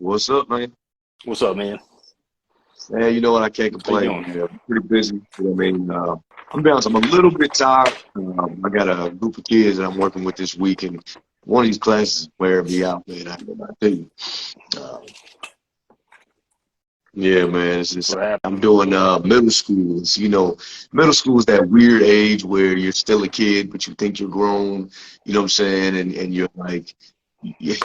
What's up, man? What's up, man? Man, you know what? I can't How you complain. doing? I'm pretty busy. You know what I mean? I'm be honest, I'm a little bit tired. I got a group of kids that I'm working with this week, and one of these classes is wearing me out, man. I tell you. Uh, yeah, man. It's just What I'm happened? doing middle schools. Middle school is that weird age where you're still a kid, but you think you're grown. You know what I'm saying? And you're like, yeah,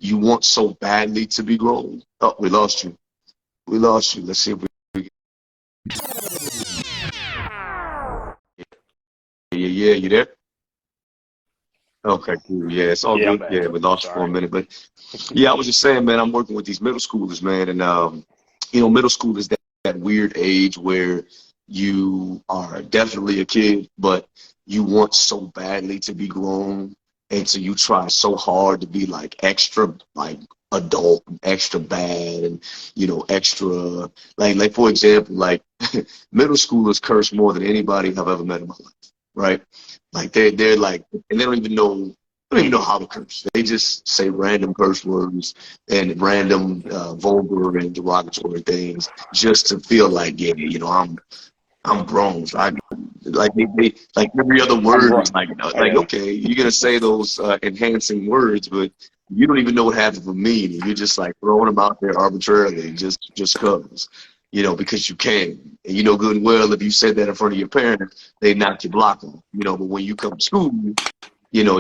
you want so badly to be grown. Oh, we lost you. We lost you. Let's see if we. Yeah, you there? Okay, cool. Yeah, it's all Yeah, I'm good. back. Yeah, we lost you for a Sorry. minute, but yeah, I was just saying, man, I'm working with these middle schoolers, man, and middle school is that weird age where you are definitely a kid, but you want so badly to be grown, and so you try so hard to be like extra, like adult, extra bad, and extra like for example, like middle schoolers curse more than anybody I've ever met in my life, right? Like they're like, and they don't even know Hmm. how to curse. They just say random curse words and random vulgar and derogatory things just to feel like, yeah, I'm grown. So I like every other I'm word is grown. like Yeah. okay, you're gonna say those enhancing words, but you don't even know what half of them mean. You're just like throwing them out there arbitrarily, just cause, because you can. And you know good and well if you said that in front of your parents, they knock your block off. But when you come to school, you know,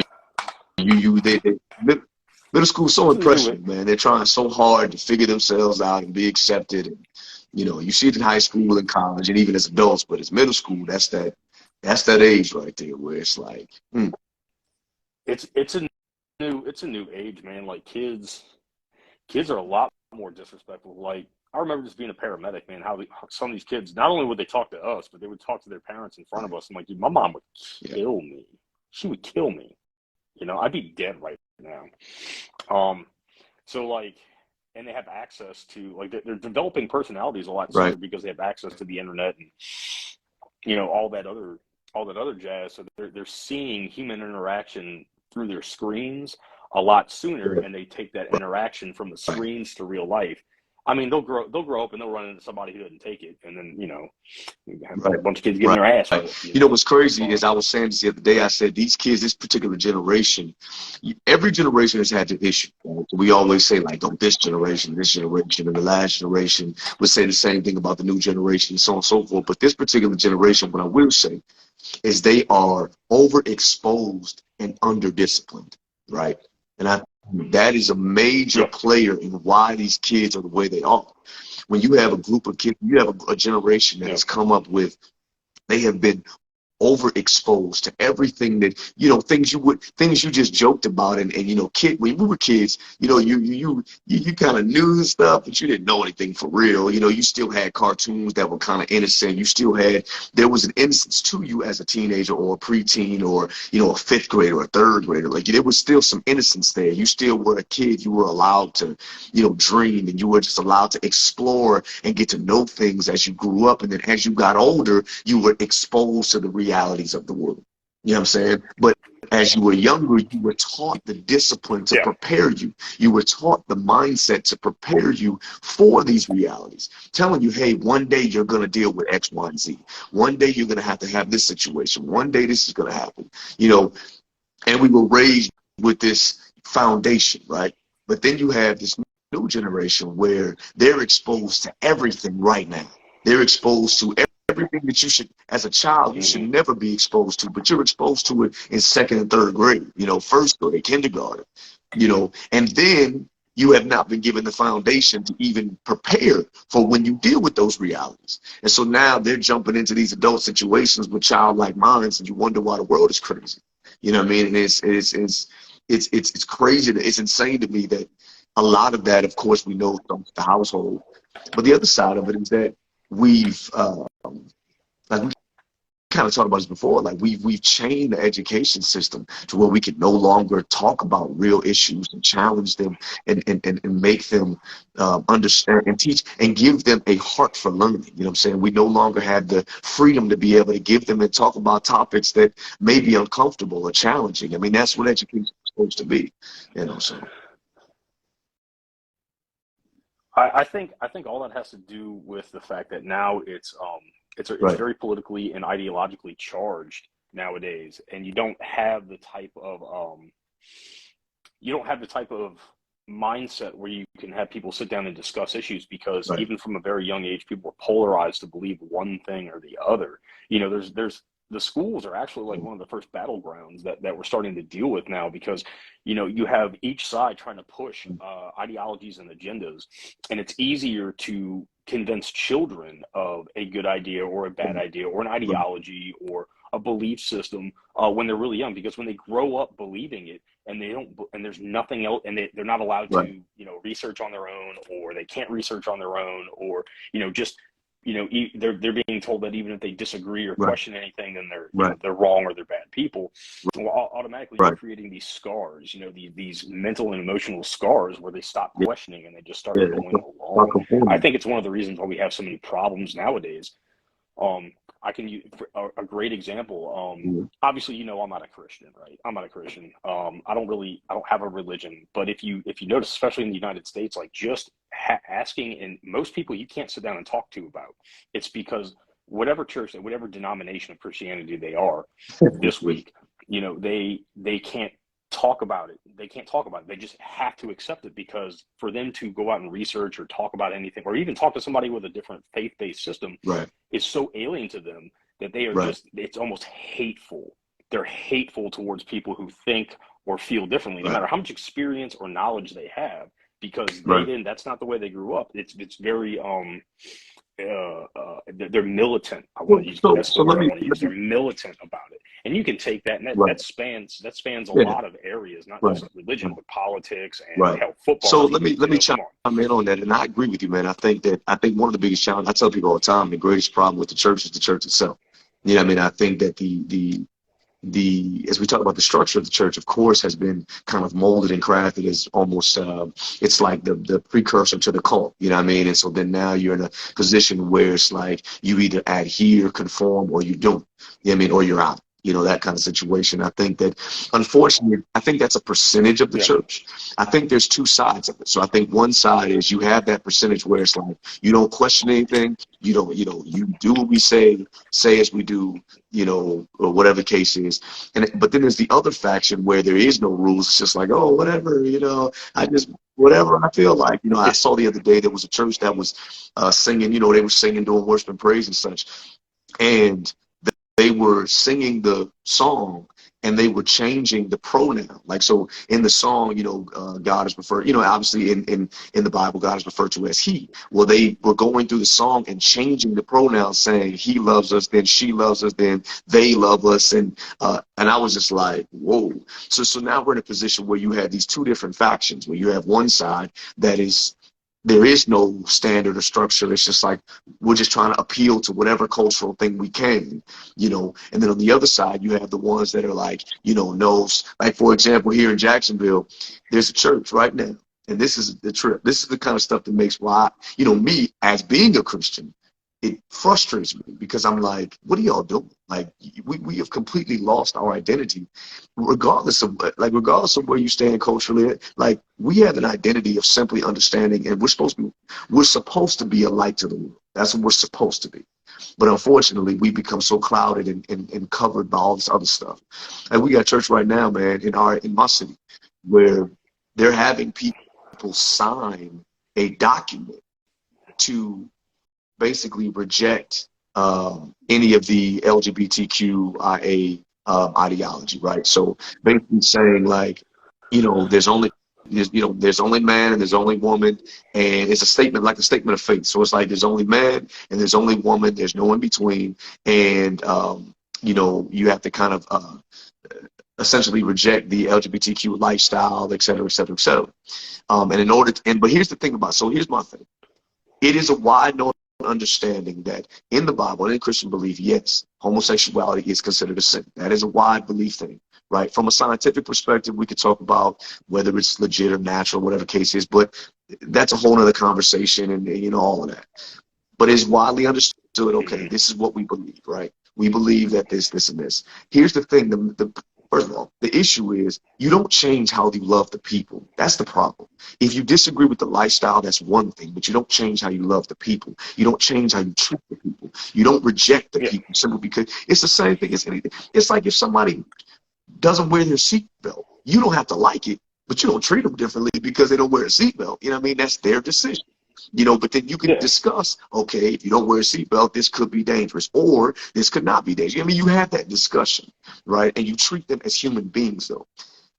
middle school is so It's a new. impressionable, man. They're trying so hard to figure themselves out and be accepted. And, you see it in high school and college and even as adults, but it's middle school. That's that age right there where it's like, It's a new age, man. Like kids are a lot more disrespectful. Like I remember just being a paramedic, man. How some of these kids not only would they talk to us, but they would talk to their parents in front of us. I'm like, dude, my mom would yeah, kill me. She would kill me. I'd be dead right now. Um, so like, and they have access to like they're developing personalities a lot right, sooner because they have access to the internet and all that other jazz. So they're seeing human interaction through their screens a lot sooner, right, and they take that interaction from the right. screens to real life. I mean, they'll grow up and they'll run into somebody who doesn't take it, and then you have a Right. bunch of kids getting Right. their ass whooped. What's No crazy is fun. I was saying this the other day. I said these kids, this particular generation, every generation has had their issue. Right? We always say like, oh, this generation, and the last generation would say the same thing about the new generation, and so on and so forth. But this particular generation, what I will say is they are overexposed and underdisciplined, right? And that is a major Yeah. player in why these kids are the way they are. When you have a group of kids, you have a generation that Yeah. has come up with, they have been overexposed to everything that things you just joked about and kid when we were kids, you kind of knew stuff but you didn't know anything for real. You still had cartoons that were kind of innocent. There was an innocence to you as a teenager or a preteen or a fifth grader or a third grader. Like there was still some innocence there. You still were a kid. You were allowed to dream, and you were just allowed to explore and get to know things as you grew up. And then as you got older, you were exposed to the realities of the world. You know what I'm saying? But as you were younger, you were taught the discipline to Yeah. prepare you. You were taught the mindset to prepare you for these realities, telling you, hey, one day you're going to deal with X, Y, and Z. One day you're going to have this situation. One day this is going to happen. You know, and we were raised with this foundation, right? But then you have this new generation where they're exposed to everything right now. They're exposed to everything that you should, as a child, you should Hmm. never be exposed to, but you're exposed to it in second and third grade, first grade, kindergarten, and then you have not been given the foundation to even prepare for when you deal with those realities. And so now they're jumping into these adult situations with childlike minds, and you wonder why the world is crazy. You know what I mean? And it's crazy. It's insane to me that a lot of that, of course, we know from the household, but the other side of it is that we've like we kind of talked about this before. Like we've changed the education system to where we can no longer talk about real issues and challenge them and make them understand and teach and give them a heart for learning. You know what I'm saying? We no longer have the freedom to be able to give them and talk about topics that may be uncomfortable or challenging. I mean, that's what education is supposed to be. So I think all that has to do with the fact that now it's Right. very politically and ideologically charged nowadays, and you don't have the type of mindset where you can have people sit down and discuss issues, because Right. even from a very young age, people are polarized to believe one thing or the other. There's the schools are actually like one of the first battlegrounds that we're starting to deal with now, because you have each side trying to push ideologies and agendas, and it's easier to convince children of a good idea or a bad idea or an Right. ideology or a belief system when they're really young, because when they grow up believing it, and they don't, and there's nothing else, and they're not allowed Right. to research on their own, or they can't research on their own, or just they're being told that even if they disagree or Right. question anything, then they're Right. they're wrong or they're bad people. Well, automatically you're Right. creating these scars, these mental and emotional scars, where they stop Yeah. questioning and they just start Yeah. going Not along. I conforming. think it's one of the reasons why we have so many problems nowadays. I can use a great example. Yeah. Obviously, I'm not a Christian, right? I'm not a Christian. I don't have a religion. But if you notice, especially in the United States, like just asking, and most people you can't sit down and talk to about, it's because whatever church, whatever denomination of Christianity they are, this week, they can't talk about it. They can't talk about it. They just have to accept it, because for them to go out and research or talk about anything, or even talk to somebody with a different faith-based system, Right. is so alien to them that they are Right. it's almost hateful. They're hateful towards people who think or feel differently, no Right. matter how much experience or knowledge they have, because Right. that's not the way they grew up. It's very they're militant. That's the So let word I me, want to use. They're militant about it, and you can take that, and right. that spans a Yeah. lot of areas, not Right. just religion, but politics and Right. hell, football. So Even let me chime come on. in on that, and I agree with you, man. I think one of the biggest challenges, I tell people all the time, the greatest problem with the church is the church itself. You know what I mean? I think that the as we talk about the structure of the church, of course, has been kind of molded and crafted as almost it's like the precursor to the cult. You know what I mean? And so then now you're in a position where it's like you either adhere, conform, or you don't. You know what I mean? Or you're out. That kind of situation. I think that, unfortunately, I think that's a percentage of the Yeah. church. I think there's two sides of it. So I think one side is you have that percentage where it's like you don't question anything. You do what we say as we do, or whatever the case is. But then there's the other faction where there is no rules. It's just like, oh, whatever, I just whatever I feel like. I saw the other day there was a church that was singing. They were singing, doing worship and praise and such, and they were singing the song and they were changing the pronoun. Like, so in the song, God is referred, obviously in the Bible, God is referred to as he. Well, they were going through the song and changing the pronoun, saying he loves us, then she loves us, then they love us. And I was just like, whoa. So now we're in a position where you have these two different factions, where you have one side that is, there is no standard or structure. It's just like we're just trying to appeal to whatever cultural thing we can, And then on the other side, you have the ones that are like, knows. Like, for example, here in Jacksonville, there's a church right now, and this is the trip. This is the kind of stuff that makes why, me as being a Christian, it frustrates me, because I'm like, what are y'all doing? Like, we have completely lost our identity, regardless of where you stand culturally. Like, we have an identity of simply understanding, and we're supposed to be a light to the world. That's what we're supposed to be. But unfortunately, we become so clouded and covered by all this other stuff. And we got church right now, man, in my city, where they're having people sign a document to basically reject any of the LGBTQIA ideology, right? So basically saying, like, there's only man and there's only woman, and it's a statement, like a statement of faith. So it's like there's only man and there's only woman, there's no in between, and you have to kind of essentially reject the LGBTQ lifestyle, et cetera, et cetera, et cetera. And in order to, but here's the thing so here's my thing. It is a wide known understanding that in the Bible and in Christian belief, yes, homosexuality is considered a sin. That is a wide belief thing, right? From a scientific perspective, we could talk about whether it's legit or natural, whatever case is, but that's a whole other conversation, and all of that. But it's widely understood, okay, Mm-hmm. this is what we believe, right? We believe that this, and this. Here's the thing, First of all, the issue is you don't change how you love the people. That's the problem. If you disagree with the lifestyle, that's one thing, but you don't change how you love the people. You don't change how you treat the people. You don't reject the Yeah. people simply because it's the same thing as anything. It's like if somebody doesn't wear their seatbelt, you don't have to like it, but you don't treat them differently because they don't wear a seatbelt. You know what I mean? That's their decision. But then you can Yeah. discuss, okay, if you don't wear a seatbelt, this could be dangerous, or this could not be dangerous. I mean, you have that discussion, right? And you treat them as human beings, though.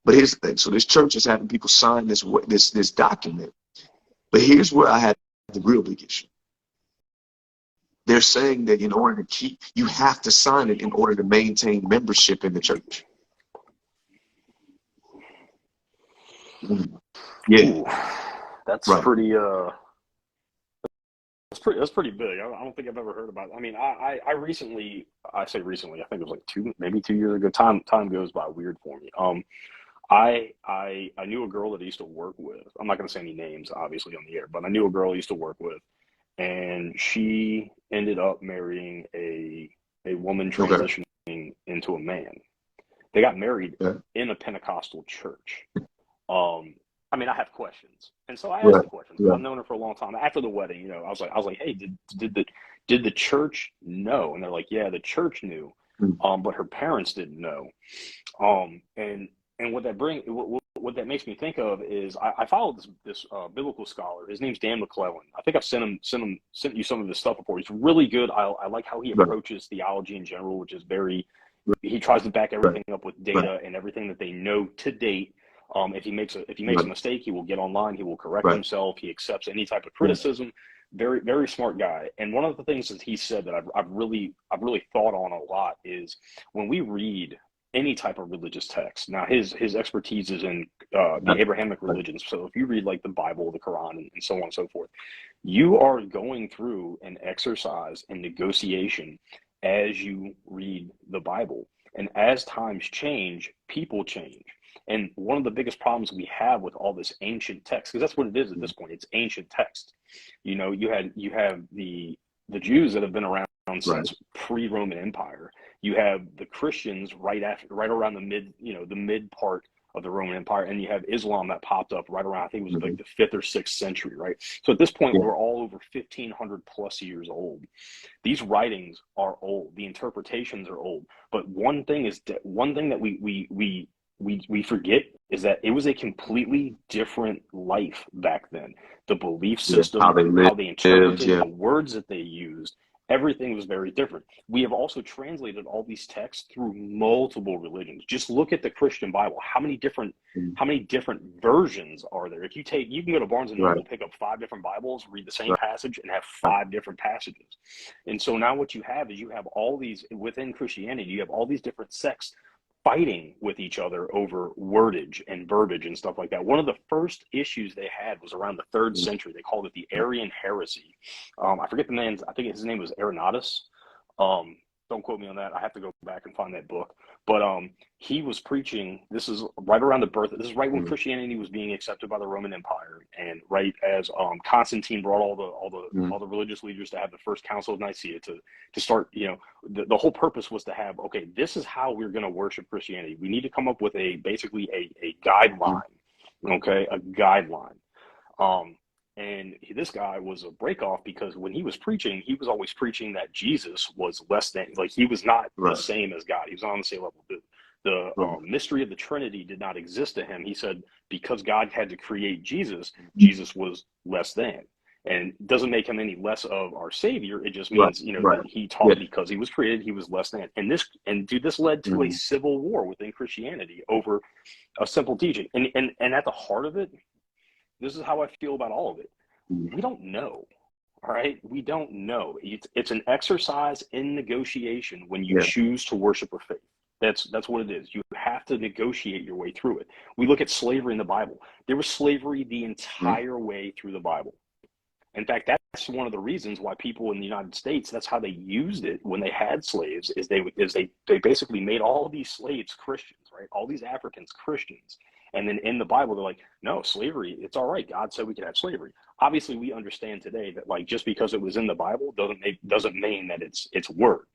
But here's the thing. So this church is having people sign this document. But here's where I had the real big issue. They're saying that in order to you have to sign it in order to maintain membership in the church. Yeah, Ooh, that's right. pretty that's pretty big. I don't think I've ever heard about it. I mean, I recently, I say recently, I think it was like maybe 2 years ago. Time goes by weird for me. I knew a girl that I used to work with. I'm not going to say any names, obviously, on the air, but I knew a girl I used to work with, and she ended up marrying a woman Okay. transitioning into a man. They got married Yeah. in a Pentecostal church. I mean, I have questions, and so I asked Right. the questions because Right. I've known her for a long time. After the wedding, I was like, hey, did the church know? And they're like, yeah, the church knew, Mm. but her parents didn't know. And what that makes me think of is I followed this biblical scholar. His name's Dan McClellan. I think I've sent you some of his stuff before. He's really good. I like how he Right. approaches theology in general, which is very. He tries to back Right. everything up with Right. data and everything that they know to date. If he makes a Right. mistake, he will get online. He will correct Right. himself. He accepts any type of Right. criticism. Very, very smart guy. And one of the things that he said that I've really thought on a lot is when we read any type of religious text. Now, his expertise is in the Abrahamic Right. religions. So if you read like the Bible, the Quran, and so on and so forth, you are going through an exercise and negotiation as you read the Bible. And as times change, people change. And one of the biggest problems we have with all this ancient text, because that's what it is at this point, it's ancient text. You have the Jews that have been around Right. since pre-Roman Empire. You have the Christians right around the mid part of the Roman Empire, and you have Islam that popped up right around, I think it was like the 5th or 6th century, right? So at this point, Yeah. we're all over 1,500 plus years old. These writings are old. The interpretations are old. But one thing that we forget is that it was a completely different life back then. The belief Yeah. How system, they how they lived. interpreted, Yeah. the words that they used, everything was very different. We have also translated all these texts through multiple religions. Just look at the Christian Bible. How many different versions are there? You can go to Barnes and Right. Noble, pick up 5 different Bibles, read the same Right. passage, and have 5 different passages. And so now what you have is you have all these within Christianity. You have all these different sects fighting with each other over wordage and verbiage and stuff like that. One of the first issues they had was around the 3rd century. They called it the Arian heresy. I forget the names. I think his name was Irenaeus. Don't quote me on that. I have to go back and find that book. But he was preaching. This is right around the birth. This is right when Christianity was being accepted by the Roman Empire, and right as Constantine brought all the religious leaders to have the first Council of Nicaea to start. The whole purpose was to have, okay, this is how we're going to worship Christianity. We need to come up with basically a guideline. Okay, a guideline. And this guy was a break off because when he was preaching, he was always preaching that Jesus was less than, like, he was not the same as God. He was on the same level. The mystery of the Trinity did not exist to him. He said because God had to create Jesus, Jesus was less than. And it doesn't make him any less of our Savior. It just means, that he taught because he was created, he was less than. And this led to a civil war within Christianity over a simple teaching. And at the heart of it, this is how I feel about all of it. We don't know. All right. We don't know. It's an exercise in negotiation when you choose to worship a faith. That's what it is. You have to negotiate your way through it. We look at slavery in the Bible. There was slavery the entire way through the Bible. In fact, that's one of the reasons why people in the United States, that's how they used it when they had slaves, is they basically made all of these slaves Christians, right? All these Africans Christians. And then in the Bible, they're like, no, slavery, it's all right. God said we could have slavery. Obviously, we understand today that, like, just because it was in the Bible doesn't mean that it's word.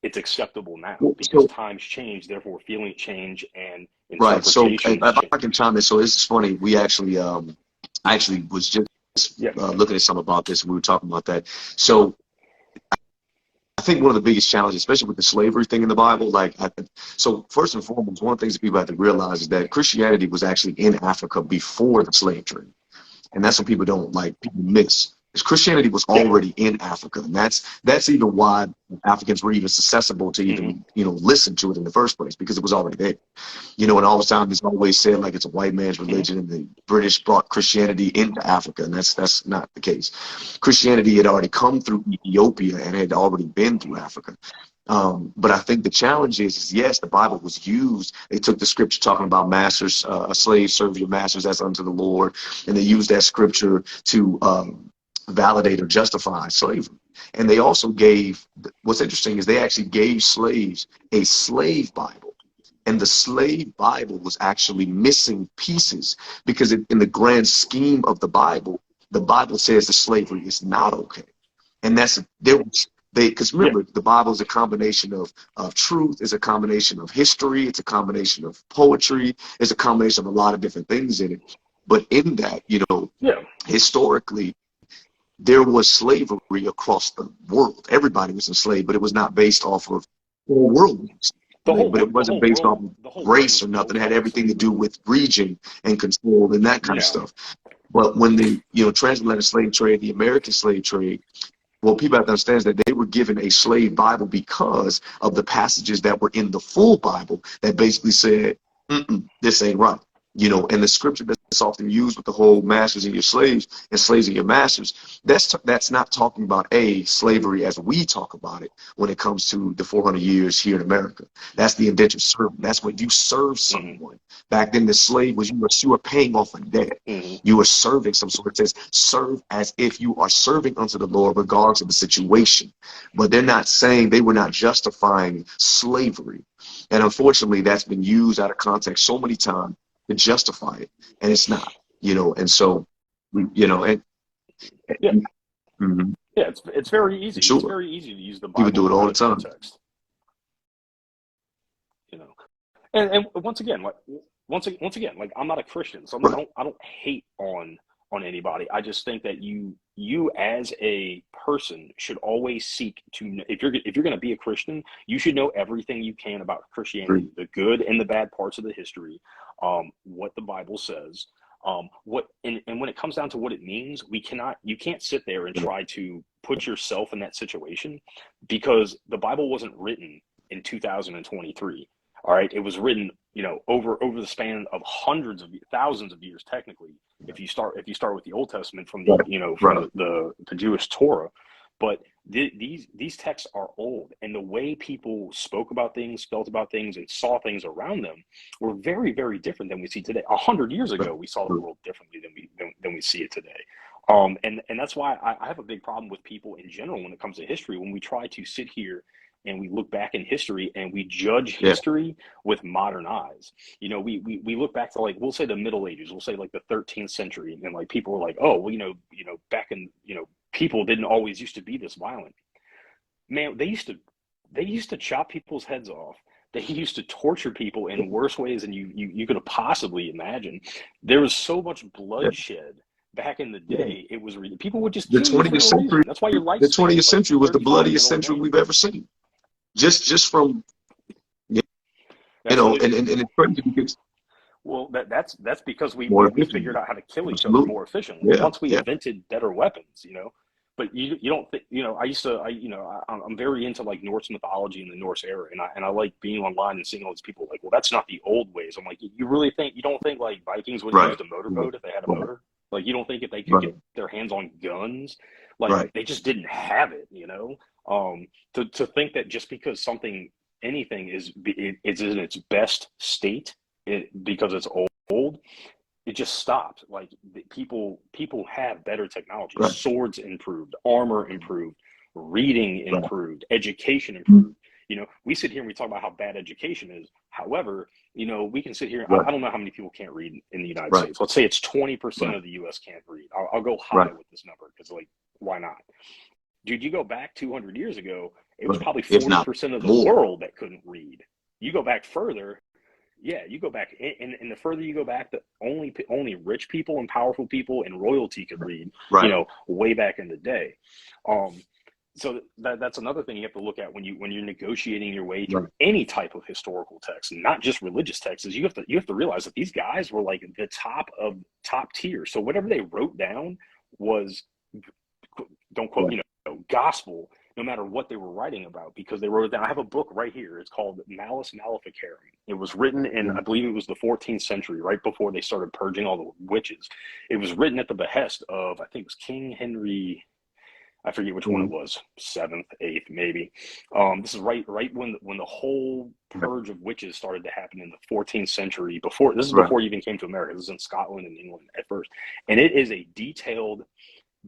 it's acceptable now because So times change, therefore feelings change and right. So interpretations if I change. can chime in, so this is funny. We actually, I actually was just Yeah. looking at something about this. And we were talking about that. So I think one of the biggest challenges, especially with the slavery thing in the Bible, so first and foremost, one of the things that people have to realize is that Christianity was actually in Africa before the slave trade. And that's what people don't like, people miss. Is Christianity was Yeah. already in Africa, and that's even why Africans were even susceptible to Mm-hmm. even listen to it in the first place, because it was already there. And all the time it's always said like it's a white man's Mm-hmm. religion, and the British brought Christianity into Africa, and that's not the case. Christianity had already come through Ethiopia and had already been through Africa. But I think the challenge is yes, the Bible was used. They took the scripture talking about masters, a slave serve your masters as unto the Lord, and they used that scripture to validate or justify slavery. And they also gave, what's interesting is they actually gave slaves a slave Bible. And the slave Bible was actually missing pieces because in the grand scheme of the Bible says that slavery is not okay. And because Yeah. remember, the Bible is a combination of truth, it's a combination of history, it's a combination of poetry, it's a combination of a lot of different things in it. But in that, Yeah. historically, there was slavery across the world. Everybody was enslaved, but it was not based off of the whole world. But it wasn't based off of The whole world race was or nothing. It built had off of everything to do slavery. with region and control and that kind of Yeah. stuff. But when the transatlantic slave trade, the American slave trade, what people have to understand is that they were given a slave Bible because of the passages that were in the full Bible that basically said, this ain't right. And the scripture that's often used with the whole masters and your slaves and slaves and your masters, that's not talking about slavery as we talk about it when it comes to the 400 years here in America. That's the indentured servant. That's when you serve Mm-hmm. someone. Back then, the slave was you were paying off a debt. Mm-hmm. You are serving some sort. It says, serve as if you are serving unto the Lord, regardless of the situation. But they were not justifying slavery. And unfortunately, that's been used out of context so many times to justify it. And it's not, and so, and, Yeah. mhm, Yeah. It's very easy. It's sure, very easy to use the people do it Bible all out the of time. context. You know. And once again, like I'm not a Christian, so Right. I don't hate on anybody. I just think that you as a person should always seek to, if you're going to be a Christian, you should know everything you can about Christianity, the good and the bad parts of the history, what the Bible says, and when it comes down to what it means, you can't sit there and try to put yourself in that situation because the Bible wasn't written in 2023. All right, it was written, over the span of hundreds of thousands of years, technically. If you start with the Old Testament from the Right. from Right. the Jewish Torah, but these texts are old, and the way people spoke about things, felt about things, and saw things around them were very, very different than we see today. 100 years Right. ago, we saw the world differently than we see it today. And that's why I have a big problem with people in general when it comes to history. When we try to sit here and we look back in history and we judge Yeah. history with modern eyes. We look back to, like, we'll say the Middle Ages, we'll say like the 13th century, and like people were like, oh, well, back in, people didn't always used to be this violent. Man, they used to chop people's heads off. They used to torture people in worse ways than you could have possibly imagined. There was so much Yeah. bloodshed back in the Yeah. day. People would just The kill you for 20th no century, reason. That's why your the lifespan 20th is like century was the 35 bloodiest middle of century nowhere. we've ever seen. Just from, Absolutely. and it's crazy because Well, that's because we, more we we efficient. figured out how to kill each other Absolutely. more efficiently Yeah. once we Yeah. invented better weapons. But you don't think, I used to, I'm very into like Norse mythology and the Norse era, and I like being online and seeing all these people like, well, that's not the old ways. I'm like, you don't think like Vikings would have Right. used a Right. motorboat if they had a Right. motor? Like, you don't think if they could get Right. their hands on guns, like Right. they just didn't have it. To think that just because anything is in its best state, because it's old, it just stopped. Like, people have better technology. Right. Swords improved, armor improved, reading Right. improved, education improved. We sit here and we talk about how bad education is. However, we can sit here. Right. I don't know how many people can't read in the United Right. States. Let's say it's 20% Right. of the U.S. can't read. I'll go high Right. with this number because, like, why not? Dude, you go back 200 years ago, it was probably if not 40% of the more. world that couldn't read. You go back further, yeah, you go back, and the further you go back, the only rich people and powerful people and royalty could read, Right. way back in the day. So that's another thing you have to look at when you're negotiating your way through Right. any type of historical text, not just religious texts. Is you have to realize that these guys were like the top tier. So whatever they wrote down was, don't quote, Right. gospel, no matter what they were writing about, because they wrote it down. I have a book right here. It's called Malleus Maleficarum. It was written in, I believe it was the 14th century, right before they started purging all the witches. It was written at the behest of, I think it was King Henry. I forget which one it was, 7th, 8th, maybe. This is right when the whole purge of witches started to happen in the 14th century. This is before it even came to America. This is in Scotland and England at first, and it is a detailed,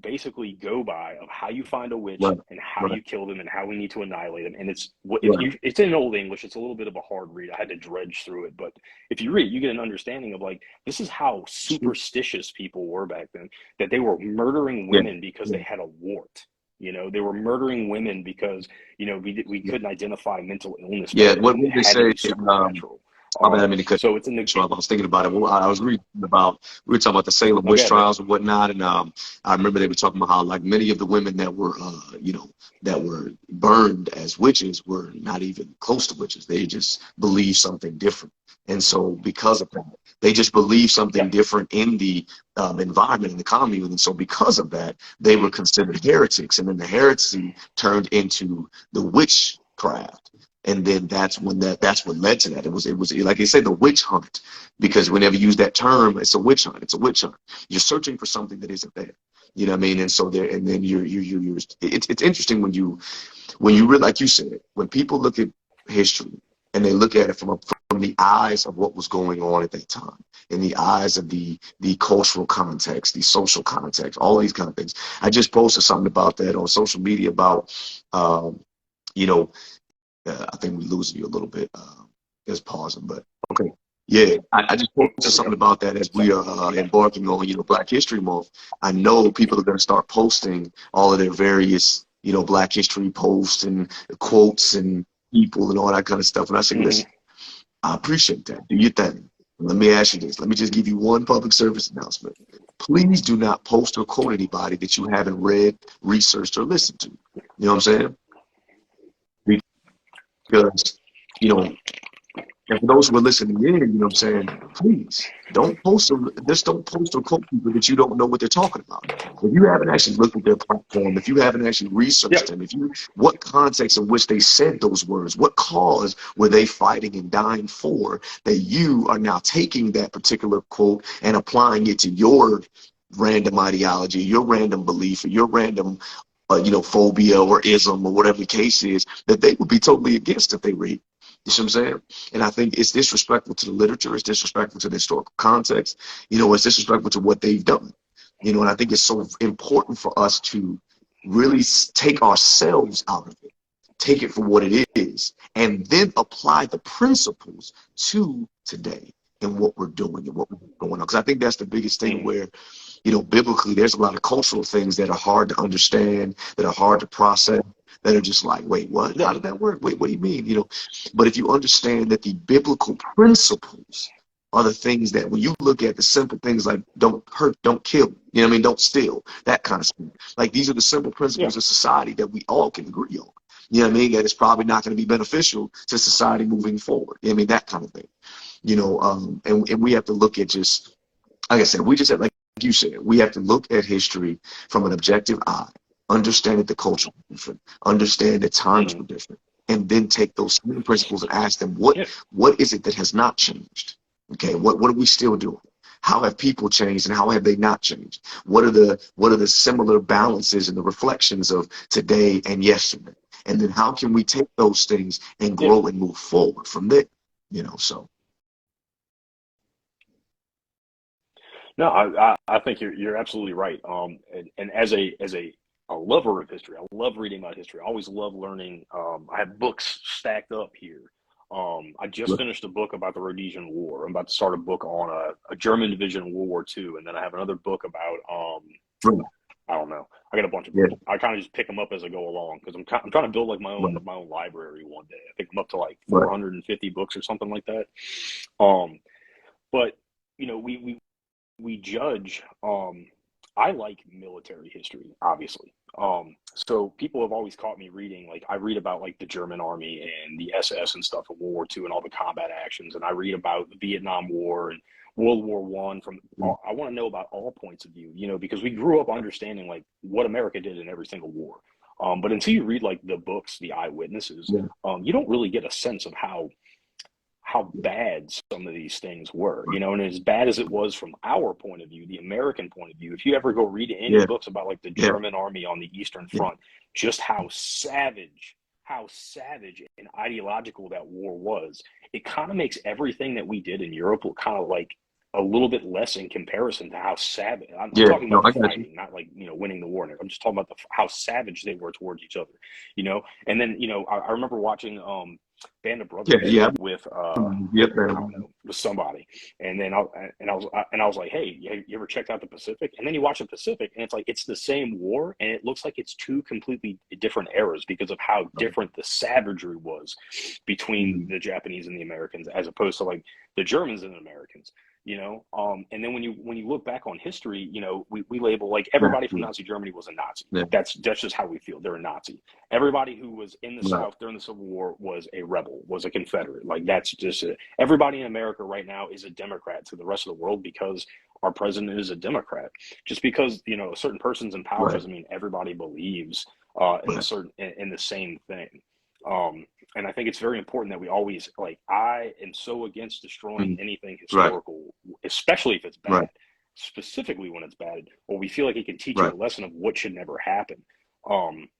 basically go by of how you find a witch Right. and how Right. you kill them and how we need to annihilate them. And Right. it's in Old English. It's a little bit of a hard read. I had to dredge through it, but if you read it, you get an understanding of like, this is how superstitious people were back then, that they were murdering Yeah. women because they had a wart. They were murdering women because we couldn't identify mental illness. Yeah. Back What then. It would they had to say? be supernatural. My bad, I mean, because So it's in the. I was thinking about it. Well, I was reading about, we were talking about the Salem witch Okay, trials and whatnot, and I remember they were talking about how like many of the women that were, that were burned as witches were not even close to witches. They just believed something different, and so because of that, they just believed something yeah, different in the environment in the commune, and so because of that, they were considered heretics, and then the heresy turned into the witchcraft. And then that's what led to that. It was like I said, the witch hunt, because whenever you use that term, it's a witch hunt. It's a witch hunt. You're searching for something that isn't there. You know what I mean? And so there, and then you're it's interesting when you really, like you said, when people look at history and they look at it from the eyes of what was going on at that time, in the eyes of the cultural context, the social context, all these kind of things. I just posted something about that on social media about you know I think we're losing you a little bit. Just pausing, but okay. Yeah, I just posted there we go. something about that as we are Yeah, embarking on, Black History Month. I know people are going to start posting all of their various, Black History posts and quotes and people and all that kind of stuff. And I say, mm-hmm. listen, I appreciate that. Do your thing. Let me ask you this. Let me just give you one public service announcement. Please do not post or quote anybody that you haven't read, researched, or listened to. You know what I'm saying? Because, you know, and for those who are listening in, what I'm saying, please don't post or quote people that you don't know what they're talking about. If you haven't actually looked at their platform, if you haven't actually researched Yep. them, what context in which they said those words, what cause were they fighting and dying for, that you are now taking that particular quote and applying it to your random ideology, your random belief, or your random phobia or ism or whatever the case is, that they would be totally against if they read. You see what I'm saying? And I think it's disrespectful to the literature. It's disrespectful to the historical context. It's disrespectful to what they've done. And I think it's so important for us to really take ourselves out of it, take it for what it is, and then apply the principles to today and what we're doing and what we're going on. Because I think that's the biggest thing Mm-hmm. where, biblically, there's a lot of cultural things that are hard to understand, that are hard to process, that are just like, wait, what? Yeah. How did that work? Wait, what do you mean? But if you understand that the biblical principles are the things that when you look at the simple things like don't hurt, don't kill, don't steal, that kind of stuff. Like these are the simple Yeah. principles of society that we all can agree on. You know what I mean? That it's probably not going to be beneficial to society moving forward. That kind of thing. And we have to look at just, like I said, we just have, like you said, we have to look at history from an objective eye, understand that the culture was different, understand that times Mm-hmm. were different, and then take those same principles and ask them, what is it that has not changed? Okay, what are we still doing? How have people changed and how have they not changed? What are the similar balances and the reflections of today and yesterday? And then how can we take those things and Yeah. grow and move forward from there? So. No, I think you're absolutely right. And as a lover of history, I love reading about history. I always love learning. I have books stacked up here. I just finished a book about the Rhodesian War. I'm about to start a book on a German division in World War II, and then I have another book about I don't know. I got a bunch of Yeah. books. I kind of just pick them up as I go along because I'm trying to build like Right. my own library one day. I think I'm up to like Right. 450 books or something like that. Um, but you know, we judge. I like military history, obviously. So people have always caught me reading. Like I read about like the German army and the SS and stuff in World War II and all the combat actions, and I read about the Vietnam War and World War One. From I want to know about all points of view, you know, because we grew up understanding like what America did in every single war. But until you read like the books, the eyewitnesses, Yeah. you don't really get a sense of how bad some of these things were, you know, and as bad as it was from our point of view, the American point of view, if you ever go read any Yeah. books about like the Yeah. German army on the Eastern Yeah. Front, just how savage and ideological that war was, it kind of makes everything that we did in Europe look kind of like a little bit less in comparison to how savage. I'm Yeah. talking No, about the I got you. fighting, not like, you know, winning the war. I'm just talking about how savage they were towards each other, you know. And then, you know, I remember watching Band of Yeah. Brothers Yeah. with Yep. I don't know, with somebody, and then I was like, hey, you ever checked out the Pacific? And then you watch the Pacific, and it's like it's the same war, and it looks like it's two completely different eras because of how different the savagery was between the Japanese and the Americans, as opposed to like the Germans and the Americans. You know, and then when you look back on history, you know, we label like everybody from Nazi Germany was a Nazi. Yeah. That's just how we feel. They're a Nazi. Everybody who was in the Right. South during the Civil War was a rebel, was a Confederate. Like that's just it. Everybody in America right now is a Democrat to the rest of the world because our president is a Democrat. Just because, you know, a certain person's in power Right. doesn't mean everybody believes Right. in the same thing. And I think it's very important that we always like. I am so against destroying Mhm. anything Right. historical, especially if it's Right. bad. Specifically when it's bad, or we feel like it can teach you Right. a lesson of what should never happen. Um,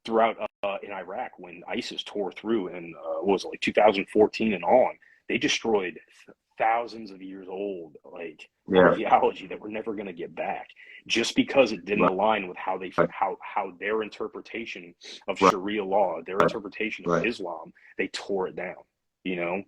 Throughout in Iraq when ISIS tore through in what was it, like 2014 and on, they destroyed thousands of years old like Yeah. archaeology that we're never going to get back just because it didn't Right. align with how they Right. how their interpretation of Right. Sharia law, their Right. interpretation of Right. Islam, they tore it down. You know,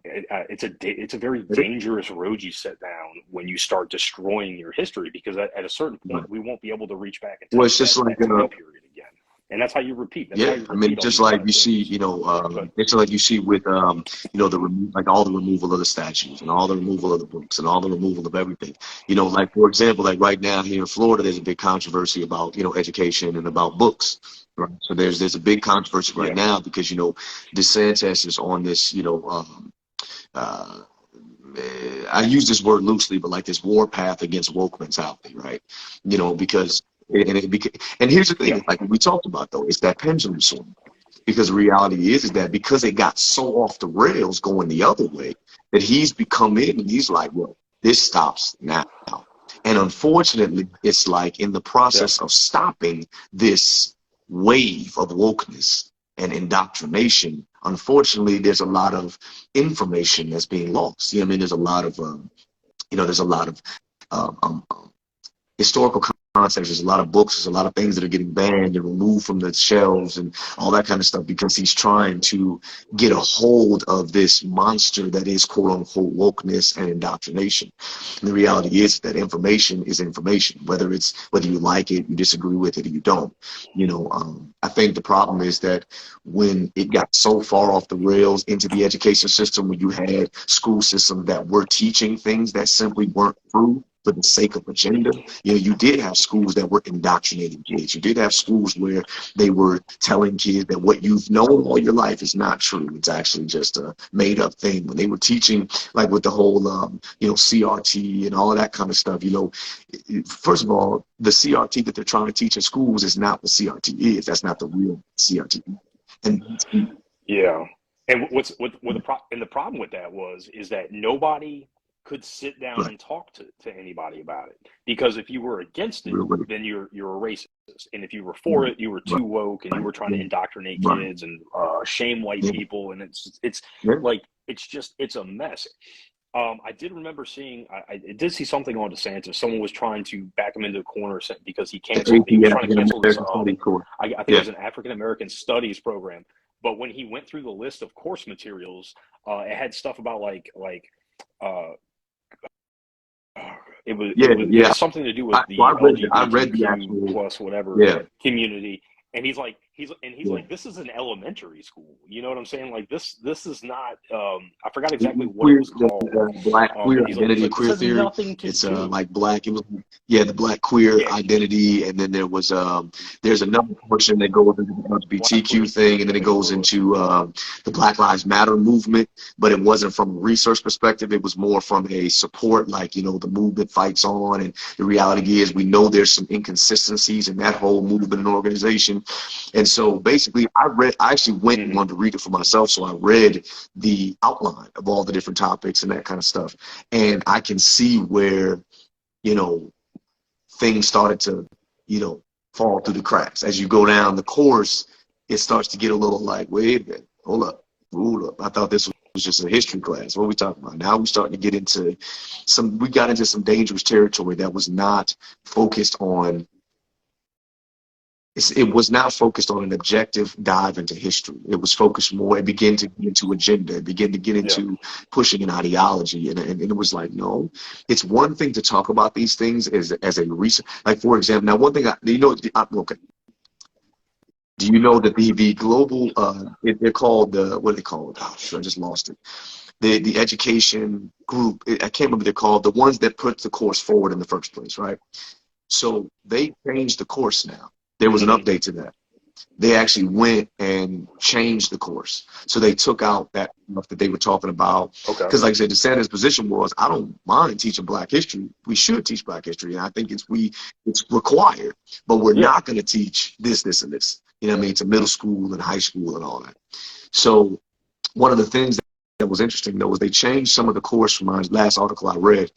it's a very It is. dangerous road you set down when you start destroying your history because at a certain Right. point we won't be able to reach back and Well, tell it's you just like that time period again, and that's how you repeat. That's how yeah, you I mean, repeat all just these like bad you see, things. you know, But it's like you see with, you know, like all the removal of the statues and all the removal of the books and all the removal of everything. You know, like for example, like right now here in Florida, there's a big controversy about, you know, education and about books. Right. So there's a big controversy right yeah, now because, you know, DeSantis is on this, you know, uh, I use this word loosely, but like this war path against woke mentality, right? You know, because and here's the yeah, thing, like we talked about though, it's that pendulum swing. Because the reality is that because it got so off the rails going the other way, that he's become in and he's like, well, this stops now. And unfortunately, it's like in the yeah, process of stopping this wave of wokeness and indoctrination, unfortunately, there's a lot of information that's being lost. You know what I mean? There's a lot of, you know, there's a lot of um, um, historical concepts. There's a lot of books. There's a lot of things that are getting banned and removed from the shelves and all that kind of stuff because he's trying to get a hold of this monster that is quote unquote wokeness and indoctrination. And the reality is that information is information, whether you like it, you disagree with it, or you don't. You know, I think the problem is that when it got so far off the rails into the education system, when you had school systems that were teaching things that simply weren't true for the sake of agenda. You know, you did have schools that were indoctrinating kids. You did have schools where they were telling kids that what you've known all your life is not true. It's actually just a made up thing. When they were teaching, like with the whole, you know, CRT and all of that kind of stuff, you know, first of all, the CRT that they're trying to teach in schools is not what CRT is. That's not the real CRT. And yeah. And the problem with that is that nobody could sit down right, and talk to anybody about it because if you were against it, really, then you're a racist, and if you were for right, it, you were right, too woke and you right, were trying to yeah, indoctrinate right, kids and shame white yeah, people, and it's yeah, like it's a mess. I did remember seeing I did see something on DeSantis. Someone was trying to back him into a corner because the he was AP trying to African cancel this American Study Course. I think it Yeah, was an African American Studies program. But when he went through the list of course materials, it had stuff about uh, it was it yeah. was something to do I, with so the I read the LGBTQ actual, plus whatever yeah, community, and he's yeah. like, this is an elementary school. You know what I'm saying? Like this is not. I forgot exactly The what it queer, was called. black But queer he's identity, like, this queer has theory. nothing to It's do. like black. It was, yeah, the black queer Yeah, identity, and then there's another portion that goes into the black queer LGBTQ thing, and then it theory. goes into the Black Lives Matter movement. But it wasn't from a research perspective. It was more from a support, like, the movement fights on, and the reality is we know there's some inconsistencies in that whole movement and organization. And so basically, I actually went and Mm-hmm. wanted to read it for myself. So I read the outline of all the different topics and that kind of stuff. And I can see where, you know, things started to, you know, fall through the cracks. As you go down the course, it starts to get a little like, wait a minute, hold up. I thought this was just a history class. What are we talking about? Now we're starting to get into we got into some dangerous territory that was not focused on it was not focused on an objective dive into history. It was focused more, it began to get into agenda, it began to get Yeah. into pushing an ideology. And it was like, no, it's one thing to talk about these things as a recent, like, for example, now one thing, okay, do you know that the global, they're called, what are they called? Oh, sure, I just lost it. The education group, I can't remember what they're called, the ones that put the course forward in the first place, right? So they changed the course now. There was an Mm-hmm. update to that. They actually went and changed the course. So they took out that stuff that they were talking about. Okay. Because, like I said, DeSantis' position was, I don't mind teaching Black history. We should teach Black history. And I think it's required. But we're Yeah. not going to teach this, this, and this. You know what I mean? To middle school and high school and all that. So one of the things that was interesting, though, was they changed some of the course from my last article I read.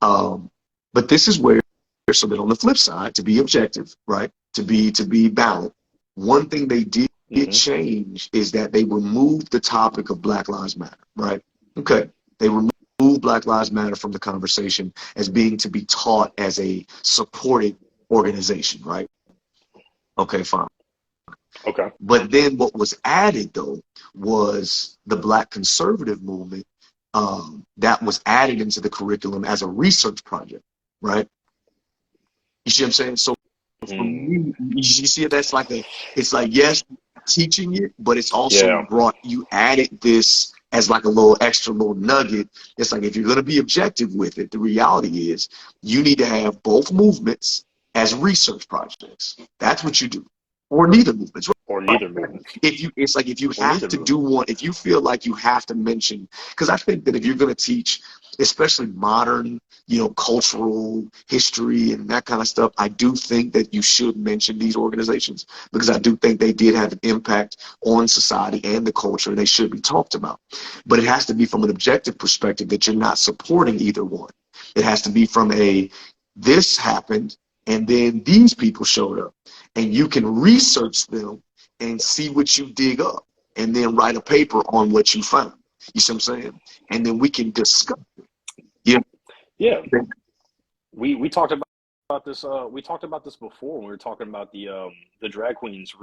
But this is where, so that on the flip side, to be objective, right? To be balanced. One thing they did Mm-hmm. change is that they removed the topic of Black Lives Matter, right? Okay. They removed Black Lives Matter from the conversation as being to be taught as a supported organization, right? Okay, fine. Okay. But then what was added, though, was the Black conservative movement, that was added into the curriculum as a research project, right? You see what I'm saying? So for Mm. me, you see, it's like, yes, teaching it, but it's also Yeah. you added this as like a little extra little nugget. It's like, if you're going to be objective with it, the reality is you need to have both movements as research projects. That's what you do. Or neither movements. Or neither movements. It's like, if you Or have neither to do movements. one, if you feel like you have to mention, because I think that if you're going to teach, especially modern, cultural history and that kind of stuff, I do think that you should mention these organizations, because I do think they did have an impact on society and the culture, and they should be talked about. But it has to be from an objective perspective, that you're not supporting either one. It has to be from this happened, and then these people showed up, and you can research them and see what you dig up, and then write a paper on what you found. You see what I'm saying? And then we can discuss. Yeah. Yeah. We talked about this. We talked about this before when we were talking about the drag queens